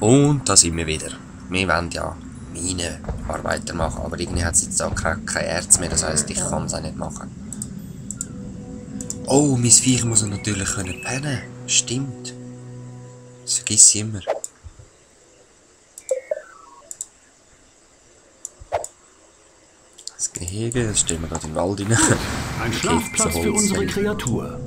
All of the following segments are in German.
Und da sind wir wieder. Wir wollen ja Minenarbeiter machen, aber irgendwie hat es jetzt auch kein Erz mehr, das heisst, ich kann es auch nicht machen. Oh, mein Viech muss natürlich pennen können. Stimmt. Das vergiss ich immer. Das Gehege, das stellen wir gerade in den Wald rein. Ein Schlafplatz für unsere Kreatur.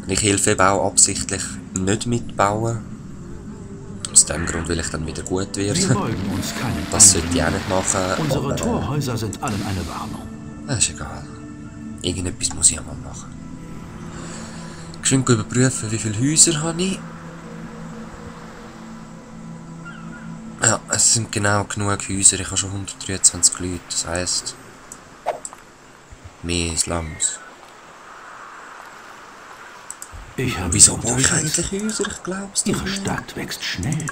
Ich helfe eben auch absichtlich nicht mitbauen. Aus dem Grund, weil ich dann wieder gut werde. Wir beugen uns keinen Das sollte ich auch nicht machen. Unsere aber, Torhäuser sind allen eine Warnung. Das ist egal. Irgendetwas muss ich einmal machen. Geschwind überprüfen, wie viele Häuser habe ich. Ja, es sind genau genug Häuser. Ich habe schon 123 Leute. Das heisst, mehr Slums. Ich habe Wieso baue ich eigentlich Häuser? Ich glaub's doch Ihre nicht. Stadt wächst schnell.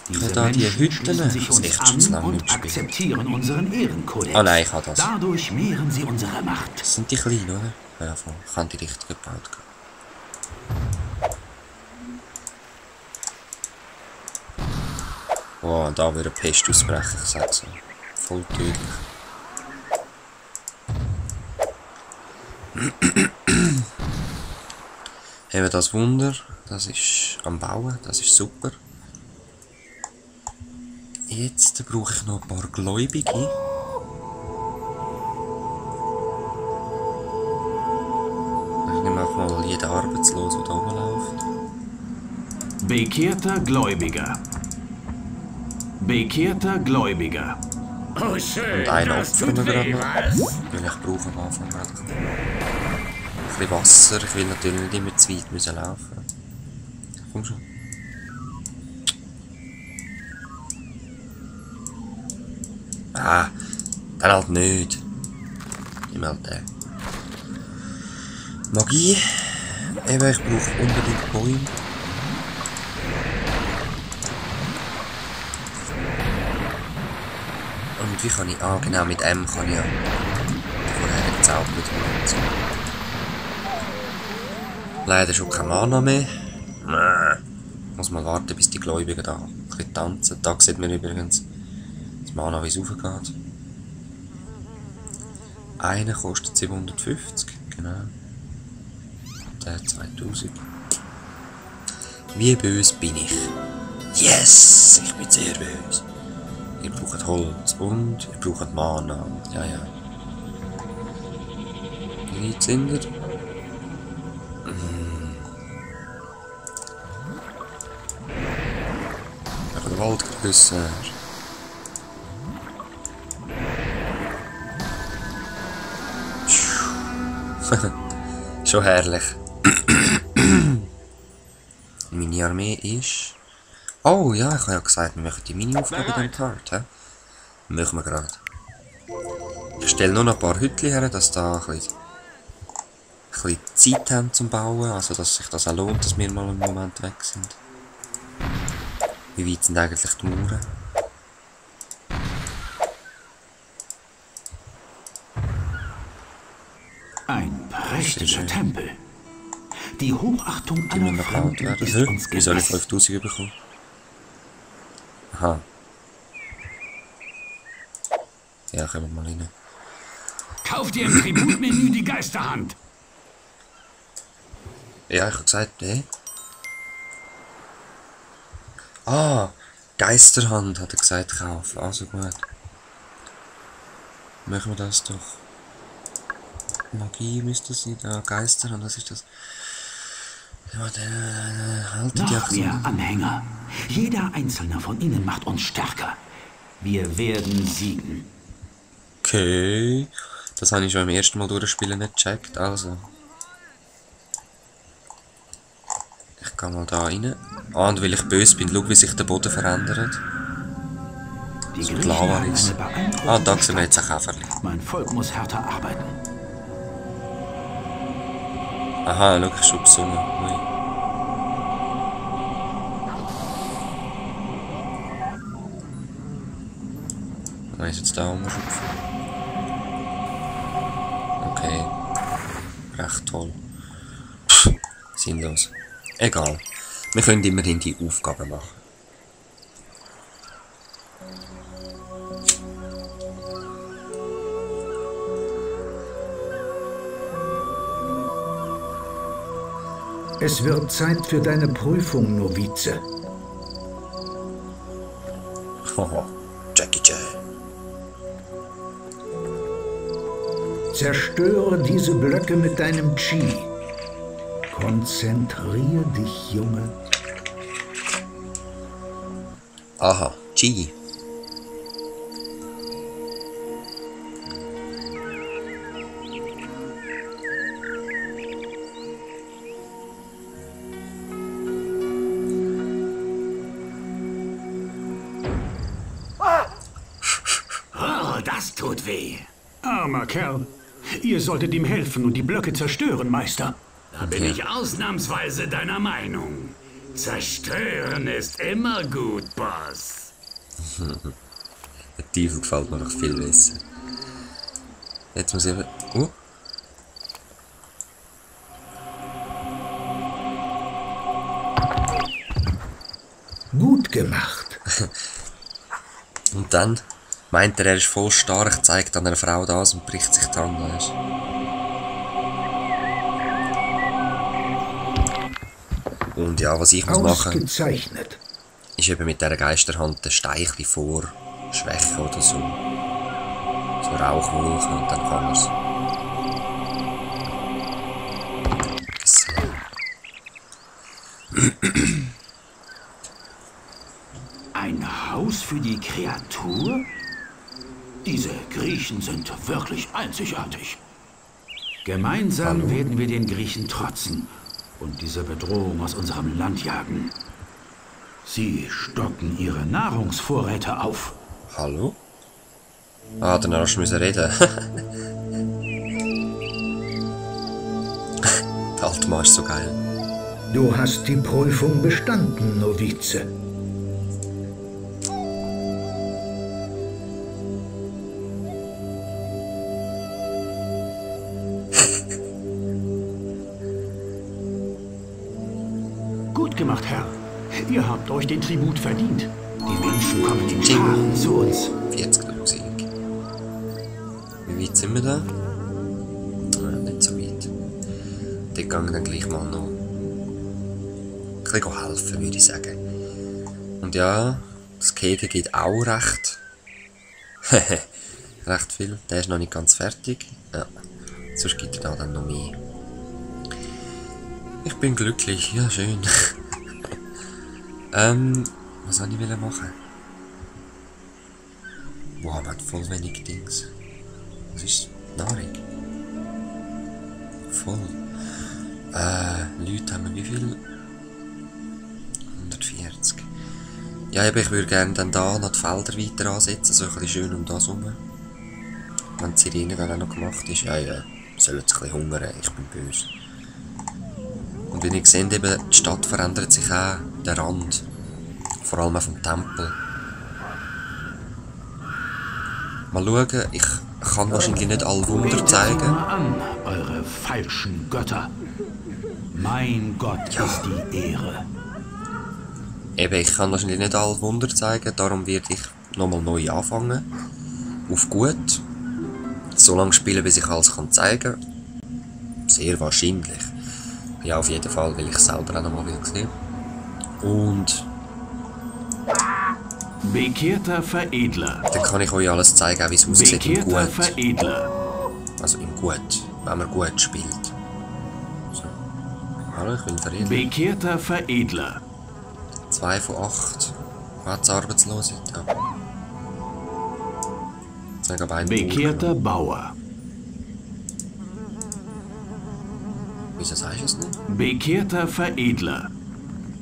Diese da die Menschen Hütten, schließen sich das ist uns echt schon an lange und nicht gespielt. akzeptieren unseren Ehrenkodex. Ah nein, ich habe das. Dadurch mehren sie unsere Macht. Das sind die kleinen, oder? Ja, voll. Ich habe die richtig gebaut. Oh, da würde eine Pest ausbrechen, ich sag's so. Voll tödlich. Eben das Wunder, das ist am Bauen, das ist super. Jetzt brauche ich noch ein paar Gläubige. Ich nehme auch mal jeden Arbeitslosen, der da rumläuft. Bekehrter Gläubiger. Bekehrter Gläubiger. Oh, schön, Und einen das opfern wir tut gerade weh, noch. was? Weil ich brauche am Anfang gerade ein bisschen Wasser. Ich will natürlich nicht immer zu weit müssen laufen. Komm schon. Ah, dann halt nicht. Nimm halt den. Magie. Eben, ich brauche unbedingt Bäume. Und wie kann ich... Ah, genau, mit M kann ich ja vorher gezaubert und so. Leider schon kein Mana mehr. Muss mal warten, bis die Gläubigen da ein bisschen tanzen. Da sieht man übrigens das Mana, wie es raufgeht. Einer kostet 750, genau. Der 2000. Wie böse bin ich? Yes! Ich bin sehr böse. Ihr braucht Holz und ihr braucht Mana. Ja, ja. Wie weit sind ihr? Der Wald grösser. Schon herrlich. Meine Armee ist... Oh ja, ich habe ja gesagt, wir machen die Mini-Aufgabe in dem Part. He? Machen wir gerade. Ich stelle nur noch ein paar Hütchen her, dass da ein bisschen Zeit haben zum Bauen. Also dass sich das auch lohnt, dass wir mal einen Moment weg sind. Wie weit sind eigentlich die Mauern? Ein prächtiger Tempel. Die Hochachtung Die müssen aller noch gebaut Fremden ist werden. uns Wie soll ich gewiss. 5000 bekommen? Aha. Ja, kommen wir mal rein. Kauf dir im Tributmenü die Geisterhand. Ja, ich habe gesagt, ne? Ah, Geisterhand hat er gesagt, kaufen. Also gut. Machen wir das doch. Magie müsste es sein. Ah, Geisterhand, was ist das? Ja, der haltet ja Noch mehr Anhänger. Jeder einzelne von ihnen macht uns stärker. Wir werden siegen. Okay. Das habe ich schon beim ersten Mal durchspielen nicht gecheckt. Also. Ich gehe mal da rein. Ah, und weil ich böse bin, schau, wie sich der Boden verändert. Die So Griechen Lava haben ist. eine beeindruckende Ah, da sehen wir Stadt. jetzt ein Käferli. Mein Volk muss härter arbeiten. Aha, schau, ich schon gesungen. Ui. Was ist jetzt da rumschupfen? Okay. Recht toll. Pff, sinnlos. Egal. Wir können immerhin die Aufgaben machen. Es wird Zeit für deine Prüfung, Novize. Haha, Jackie Chan. Zerstöre diese Blöcke mit deinem Chi. Konzentriere dich, Junge. Aha, Chi. Oh, das tut weh. Armer Kerl. Ihr solltet ihm helfen und die Blöcke zerstören, Meister. Da bin ich ausnahmsweise deiner Meinung. Zerstören ist immer gut, Boss. Der Teufel gefällt mir noch viel besser. Jetzt muss ich eben... Gut gemacht. Und dann meint er ist voll stark, zeigt an einer Frau das und bricht sich die Hand, weißt du? Und ja, was ich muss machen, Ausgezeichnet. ist eben mit dieser Geisterhand den Stein vorschwächen oder so. So Rauchwolken und dann kann er es. So. Ein Haus für die Kreatur? Diese Griechen sind wirklich einzigartig. Gemeinsam werden wir den Griechen trotzen und diese Bedrohung aus unserem Land jagen. Sie stocken ihre Nahrungsvorräte auf. Hallo? Ah, dann hast du reden. Der alte Mann ist so geil. Du hast die Prüfung bestanden, Novize. Gut gemacht, Herr. Ihr habt euch den Tribut verdient. Die Menschen kommen in Scharen zu uns. 40.000. Wie weit sind wir da? Nicht so weit. Dort gehen wir dann gleich mal noch ein bisschen helfen, würde ich sagen. Und ja, das Käden geht auch recht. Recht viel. Der ist noch nicht ganz fertig. Ja, sonst gibt es da dann noch mehr. Ich bin glücklich, ja schön. Was soll ich machen? Wow, man hat voll wenig Dings. Was ist Nahrung? Voll. Leute haben wir wie viel? 140. Ja, ich würde gerne dann da noch die Felder weiter ansetzen, so ein bisschen schön um das herum. Wenn die Sirene dann auch noch gemacht ist, ja, sollen sie ein bisschen hungern, ich bin böse. Und wie ihr seht, eben, die Stadt verändert sich auch, der Rand. Vor allem auch vom Tempel. Mal schauen, ich kann wahrscheinlich nicht alle Wunder zeigen. Mal an, eure falschen Götter. Mein Gott ist die Ehre. Eben, ich kann wahrscheinlich nicht alle Wunder zeigen, darum werde ich nochmal neu anfangen. Auf gut. So lange spielen, bis ich alles zeigen kann. Sehr wahrscheinlich. Ja, auf jeden Fall, weil ich es selber auch nochmal sehen will. Und Bekehrter Veredler. dann kann ich euch alles zeigen, auch wie es aussieht in Bekehrter gut. Veredler. Also in gut, wenn man gut spielt. So. Hallo, ich bin veredelt. Bekehrter Veredler. 2 von 8. Was arbeitslos ist, ja. Jetzt habe ich einen Bekehrter Bauer. Bauer. Wieso sagst du es nicht? Bekehrter Veredler.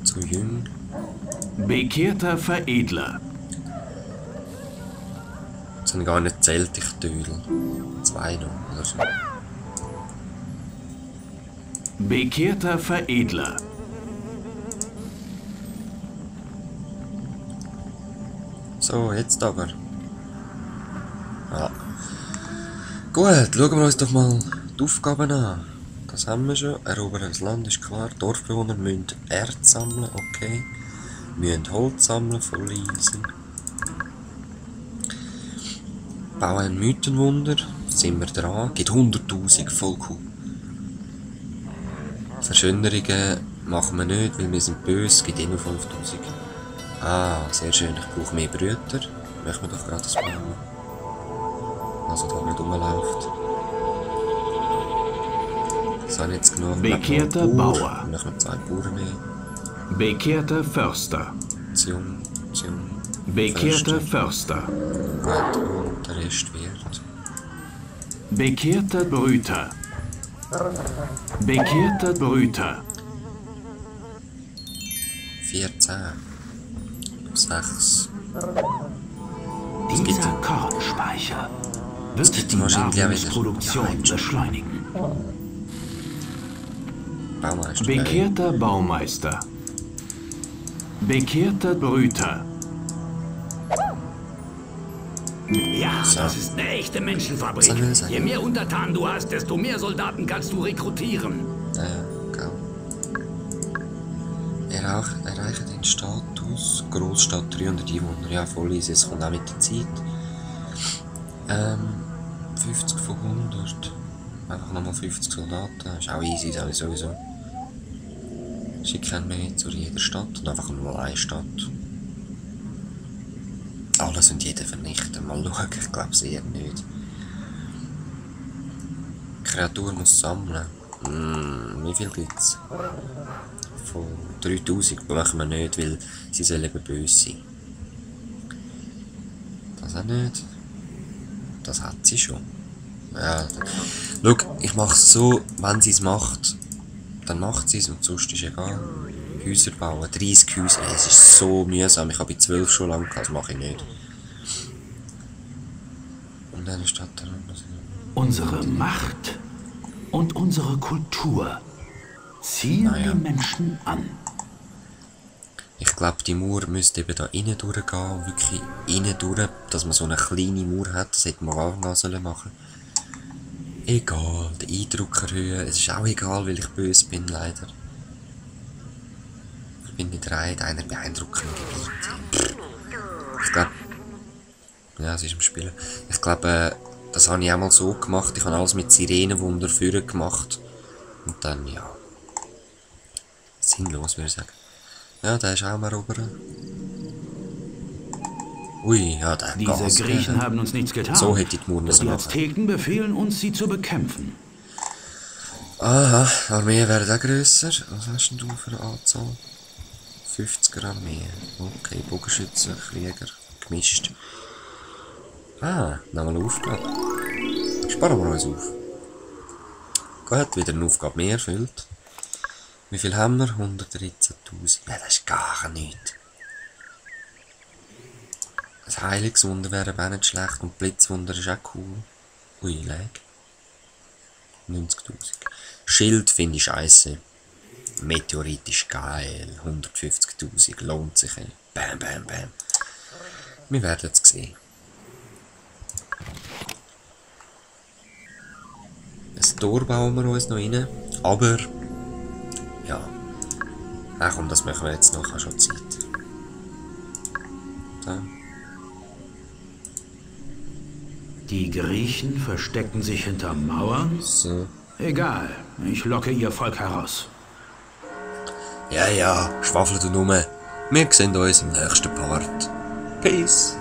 Zu jung. Bekehrter Veredler. Das habe ich gar nicht zählt, ich Tödel. 2 noch, oder so. Bekehrter Veredler. So, jetzt aber. Ja. Gut, schauen wir uns doch mal Die Aufgaben an. Das haben wir schon. Erobern das Land ist klar. Dorfbewohner müssen Erz sammeln, okay. Müssen Holz sammeln, voll easy. Bauen ein Mythenwunder. Sind wir dran. Gibt 100'000, voll cool. Verschönerungen machen wir nicht, weil wir sind böse. Gibt eh nur 5'000. Ah, sehr schön. Ich brauche mehr Brüter. Möchten wir doch gerade das bauen. Also da nicht rumläuft. Das habe ich jetzt genug. Bekehrter Bauer. Dann möchten wir 2 Bauern nehmen. Bekehrter Förster. Zion. Bekehrter Förster. Gut, und der Rest wird. Bekehrter Brüter. Bekehrter Brüter. 14. 6. Dieser Kornspeicher wird die wahrscheinlich ja wieder. Nahrungsproduktion beschleunigen. Baumeister. Bekehrter Baumeister. Bekehrter Brüter. Ja, So. das ist eine echte Menschenfabrik. Was soll das sein? Je mehr Untertanen du hast, desto mehr Soldaten kannst du rekrutieren. Genau. Erreichen den Status. Großstadt 300 Einwohner. Ja, voll easy. Es kommt auch mit der Zeit. 50 von 100. Einfach nochmal 50 Soldaten. Ist auch easy, sowieso. Schicken wir zu jeder Stadt und einfach nur eine Stadt. Alles und jeden vernichten. Mal schauen, ich glaube es eher nicht. Kreatur muss sammeln. Wie viel gibt's? Von 3000 machen wir nicht, weil sie sollen eben böse sein. Das auch nicht. Das hat sie schon. Ja. Schau, ich mache es so, wenn sie es macht, dann macht sie es und sonst ist egal. Häuser bauen, 30 Häuser, es ist so mühsam. Ich habe bei 12 schon lange gehabt, das mache ich nicht. Und dann ist das dann. Unsere Macht und unsere Kultur ziehen Naja. die Menschen an. Ich glaube, die Mauer müsste eben da innen durchgehen und wirklich innen durch, dass man so eine kleine Mauer hat. Das hätte man auch machen sollen. Egal, den Eindruck erhöhen. Es ist auch egal, weil ich böse bin, leider. Ich bin nicht rein, einer beeindruckenden Gebiete. Ich glaube, ja, es ist im Spielen. Ich glaube, das habe ich auch mal so gemacht. Ich habe alles mit Sirenenwunder führen gemacht. Und dann, ja. Sinnlos, würde ich sagen. Ja, der ist auch mal erobert. Ui, ja, der Diese Gas, Griechen haben uns nichts getan. So hätte ich die Mauer Doch müssen die machen. Azteken befehlen uns, sie zu bekämpfen. Aha, Armee werden auch grösser. Was hast denn du für eine Anzahl? 50er Armee. Okay, Bogenschützen, Krieger, gemischt. Ah, nochmal eine Aufgabe. Sparen wir uns auf. Gut, wieder eine Aufgabe mehr erfüllt. Wie viel haben wir? 113'000. Ja, das ist gar nichts. Ein Heilungswunder wäre aber auch nicht schlecht und Blitzwunder ist auch cool. Ui, lag. 90'000. Schild finde ich scheiße. Meteorit ist geil. 150'000. Lohnt sich. Ey. Bam, bam, bam. Wir werden es sehen. Ein Tor bauen wir uns noch rein. Aber, ja. Ach komm, das machen wir jetzt noch. Ich habe schon Zeit. So. Die Griechen verstecken sich hinter Mauern? So. Egal, ich locke ihr Volk heraus. Ja, ja, schwafelt und rum. Wir sehen uns im nächsten Part. Peace.